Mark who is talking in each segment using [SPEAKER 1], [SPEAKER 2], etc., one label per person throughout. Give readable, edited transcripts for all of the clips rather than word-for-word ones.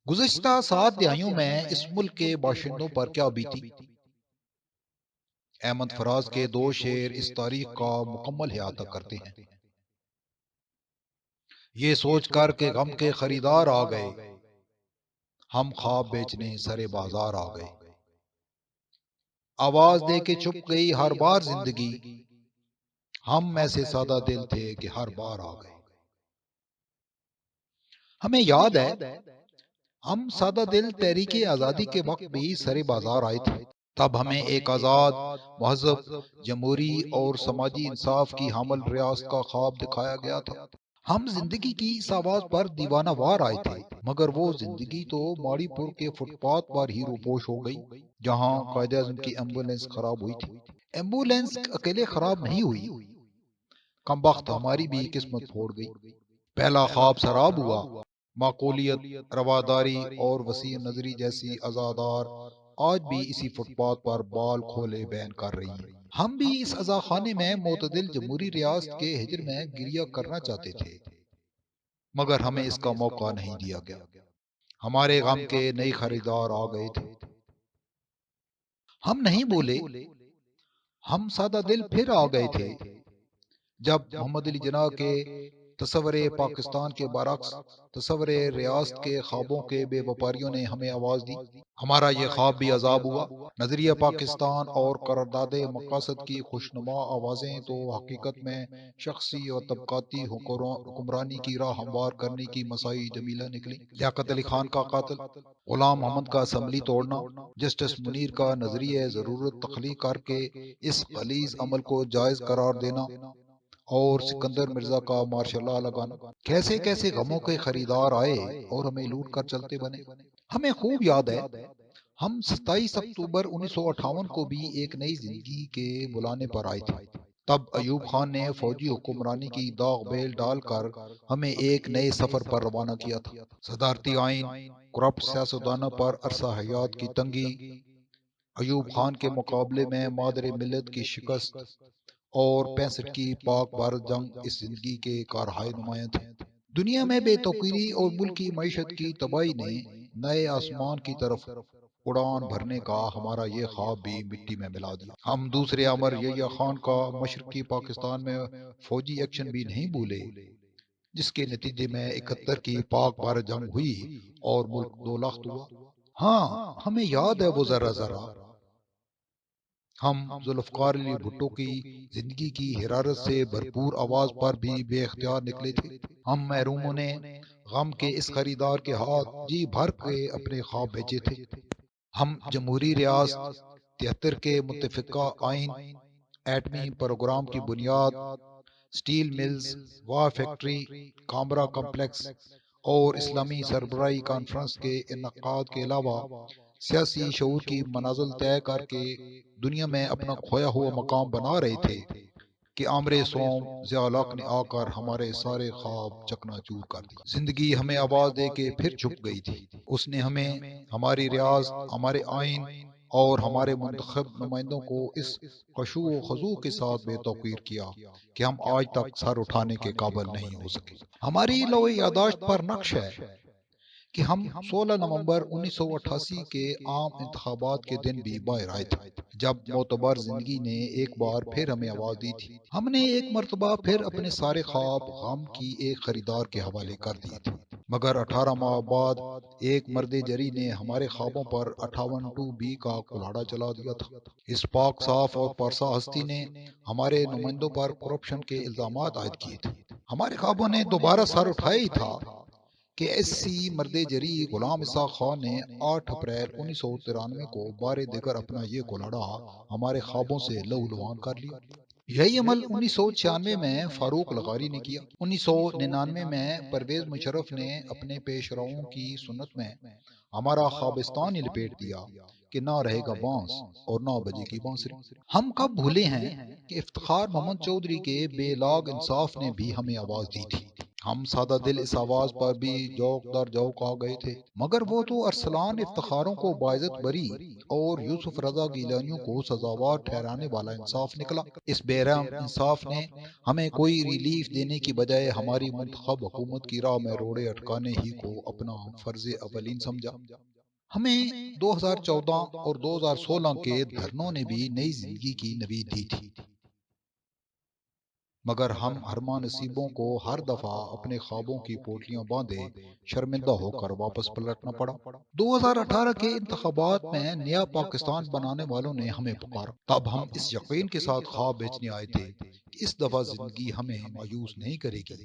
[SPEAKER 1] گزشتہ 7 دہائیوں میں اس ملک کے باشندوں پر کیا بیتی؟ احمد فراز کے دو شعر اس تاریخ کا مکمل احاطہ کرتے ہیں۔ یہ سوچ کر کہ غم کے خریدار آ گئے، ہم خواب بیچنے سرے بازار آ گئے۔ آواز دے کے چھپ گئی ہر بار زندگی، ہم ایسے سادہ دل تھے کہ ہر بار آ گئے۔ ہمیں یاد ہے ہم سادہ دل تحریک آزادی کے وقت بھی سرے بازار آئے تھے۔ تب ہمیں ایک آزاد، مہذب، جمہوری اور سماجی انصاف کی حامل ریاست کا خواب دکھایا گیا تھا۔ ہم زندگی کی اس آواز پر دیوانہ وار آئے تھے، مگر وہ زندگی تو ماڑی پور کے فٹ پاتھ پر ہی روپوش ہو گئی، جہاں قائد اعظم کی ایمبولینس خراب ہوئی تھی۔ ایمبولینس اکیلے خراب نہیں ہوئی، کم بخت ہماری بھی قسمت پھوڑ گئی۔ پہلا خواب سراب ہوا، معقولیت، رواداری اور وسیع نظری جیسی ازادار آج بھی اسی فٹ پاتھ پر بال کھولے بین کر رہی ہیں۔ ہم بھی اس ازا خانے میں معتدل جمہوری ریاست کے ہجر میں گریا کرنا چاہتے تھے، مگر ہمیں اس کا موقع نہیں دیا گیا۔ ہمارے غم کے نئی خریدار آ گئے تھے۔ ہم نہیں بولے، ہم سادہ دل پھر آ گئے تھے، جب محمد علی جناح کے تصور پاکستان کے برعکس تصور ریاست کے خوابوں کے بے وپاریوں نے ہمیں آواز دی۔ ہمارا یہ خواب بھی عذاب ہوا۔ نظریہ پاکستان اور قرارداد مقاصد کی خوشنما آوازیں تو حقیقت میں شخصی اور طبقاتی حکمرانی کی راہ ہموار کرنے کی مساعی جمیلہ نکلی۔ لیاقت علی خان کا قاتل، غلام محمد کا اسمبلی توڑنا، جسٹس منیر کا نظریہ ضرورت تخلیق کر کے اس غلیظ عمل کو جائز قرار دینا، اور سکندر مرزا کا مارشل لا لگانا، کیسے کیسے غموں کے خریدار آئے اور ہمیں لوٹ کر چلتے بنے۔ ہمیں خوب یاد ہے ہم 27 اکتوبر 1958 کو بھی ایک نئی زندگی کے بلانے پر آئے تھے۔ تب ایوب خان نے فوجی حکمرانی کی داغ بیل ڈال کر ہمیں ایک نئے سفر پر روانہ کیا تھا۔ صدارتی آئین، کرپٹ سیاستدانوں پر عرصہ حیات کی تنگی، ایوب خان کے مقابلے میں مادر ملت کی شکست، اور 65 کی پاک بھارت جنگ اس زندگی کے کارہائے نمایاں تھے۔ دنیا میں بے توقیری اور ملک کی معیشت کی تباہی نے نئے آسمان کی طرف اڑان بھرنے کا ہمارا یہ خواب بھی مٹی میں ملا دیا۔ ہم دوسرے امر یحییٰ خان کا مشرقی پاکستان میں فوجی ایکشن بھی نہیں بھولے، جس کے نتیجے میں 71 کی پاک بھارت جنگ ہوئی اور ملک دو لخت ہوا۔ ہاں، ہمیں یاد ہے وہ ذرا ذرا ہم ذوالفقار علی بھٹو کی زندگی کی حرارت سے بھرپور آواز پر بھی بے اختیار نکلے تھے۔ ہم محروموں نے غم کے اس خریدار کے ہاتھ جی بھر کے اپنے خواب بیچے تھے۔ ہم جمہوری ریاست، 73 کے متفقہ آئین، ایٹمی پروگرام کی بنیاد، سٹیل ملز، وا فیکٹری، کامرا کمپلیکس اور اسلامی سربراہی کانفرنس کے انعقاد کے علاوہ سیاسی شعور کی منازل طے کر کے دنیا میں اپنا کھویا ہوا مقام بنا رہے تھے کہ آمرے سوم ضیاء الحق نے آ کر ہمارے سارے خواب چکنا چور کر دی۔ زندگی ہمیں آواز دے کے پھر چھپ گئی تھی۔ اس نے ہمیں، ہماری ریاست، ہمارے آئین اور ہمارے منتخب نمائندوں کو اس خشوع و خضوع کے ساتھ بے توقیر کیا کہ ہم آج تک سر اٹھانے کے قابل نہیں ہو سکے۔ ہماری لوح یادداشت پر نقش ہے کہ ہم 16 نومبر 1988 کے عام انتخابات کے دن بھی باہر آئے تھے، جب معتبر زندگی نے ایک بار پھر ہمیں آواز دی تھی۔ ہم نے ایک مرتبہ پھر اپنے سارے خواب غم کی ایک خریدار کے حوالے کر دیے تھے، مگر 18 ماہ بعد ایک مرد جری نے ہمارے خوابوں پر 58(2)B کا کلہاڑا چلا دیا تھا۔ اس پاک صاف اور پارسا ہستی نے ہمارے نمائندوں پر کرپشن کے الزامات عائد کیے تھے۔ ہمارے خوابوں نے دوبارہ سر اٹھایا ہی تھا کہ ایسی مرد جری غلام اسحاق خان نے 8 اپریل 1993 کو بار دیگر اپنا یہ کلہاڑا ہمارے خوابوں سے لہو لہان کر لیا۔ یہی عمل 1996 میں فاروق لغاری نے کیا۔ 1999 میں پرویز مشرف نے اپنے پیش رووں کی سنت میں ہمارا خوابستان ہی لپیٹ دیا کہ نہ رہے گا بانس اور نہ بجے گی بانسری۔ ہم کب بھولے ہیں کہ افتخار محمد چودھری کے بے لاگ انصاف نے بھی ہمیں آواز دی تھی۔ ہم سادہ دل اس آواز پر بھی جوک در جوک آ گئے تھے، مگر وہ تو ارسلان افتخاروں کو باعزت بری اور یوسف رضا گیلانیوں کو سزاوار ٹھہرانے والا انصاف نکلا۔ اس بے رحم انصاف نے ہمیں کوئی ریلیف دینے کی بجائے ہماری منتخب حکومت کی راہ میں روڑے اٹکانے ہی کو اپنا فرض اولین سمجھا۔ ہمیں 2014 اور 2016 کے دھرنوں نے بھی نئی زندگی کی نوید دی تھی، مگر ہم ہرما نصیبوں کو ہر دفعہ اپنے خوابوں کی پوٹلیاں باندھے شرمندہ ہو کر واپس پلٹنا پڑا۔ 2018 کے انتخابات میں نیا پاکستان بنانے والوں نے ہمیں پکارا، تب ہم اس یقین کے ساتھ خواب بیچنے آئے تھے کہ اس دفعہ زندگی ہمیں مایوس نہیں کرے گی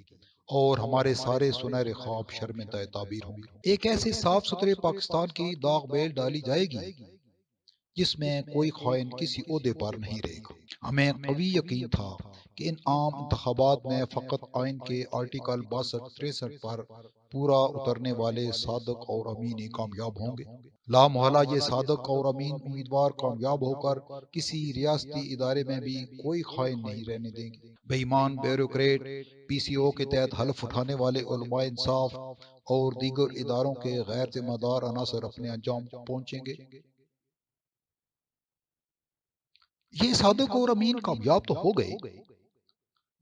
[SPEAKER 1] اور ہمارے سارے سنہرے خواب شرمندہ تعبیر ہوں گے۔ ایک ایسے صاف ستھرے پاکستان کی داغ بیل ڈالی جائے گی جس میں کوئی خائن کسی عہدے پر نہیں رہے گا۔ ہمیں قوی یقین تھا کہ ان عام انتخابات میں فقط آئین کے آرٹیکل 62-63 پر پورا اترنے والے صادق اور امین ہی کامیاب ہوں گے۔ لا محالہ یہ صادق اور امین امیدوار کامیاب ہو کر کسی ریاستی ادارے میں بھی کوئی خائن نہیں رہنے دیں گے۔ بے ایمان بیوروکریٹ، پی سی او کے تحت حلف اٹھانے والے علماء انصاف اور دیگر اداروں کے غیر ذمہ دار عناصر اپنے انجام پہنچیں گے۔ یہ صادق اور امین کامیاب تو ہو گئے،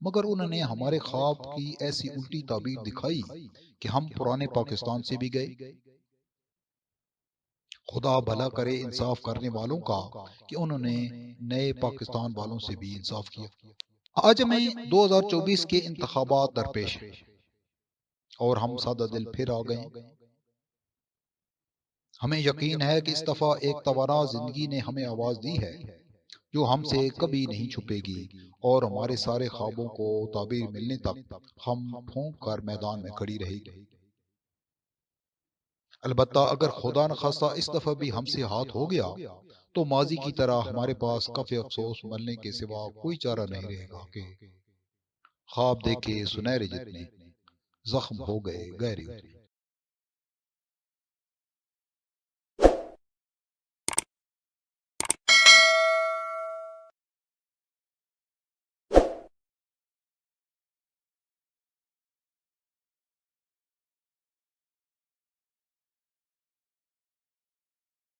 [SPEAKER 1] مگر انہوں نے ہمارے خواب کی ایسی الٹی تعبیر دکھائی کہ ہم پرانے پاکستان سے بھی گئے۔ خدا بھلا کرے انصاف کرنے والوں کا کہ انہوں نے نئے پاکستان والوں سے بھی انصاف کیا۔ آج ہمیں 2024 کے انتخابات درپیش ہیں اور ہم سادہ دل پھر آ گئے۔ ہمیں یقین ہے کہ اس دفعہ ایک توانا زندگی نے ہمیں آواز دی ہے جو ہم سے کبھی نہیں چھپے گی اور ہمارے سارے خوابوں کو تعبیر ملنے تک ہم پھونک کر میدان میں کھڑی رہے گی۔ البتہ اگر خدا نخواستہ اس دفعہ بھی ہم سے ہاتھ ہو گیا تو ماضی کی طرح ہمارے پاس کف افسوس ملنے کے سوا کوئی چارہ نہیں رہے گا کہ خواب دیکھے سنہرے جتنے زخم ہو گئے گہرے۔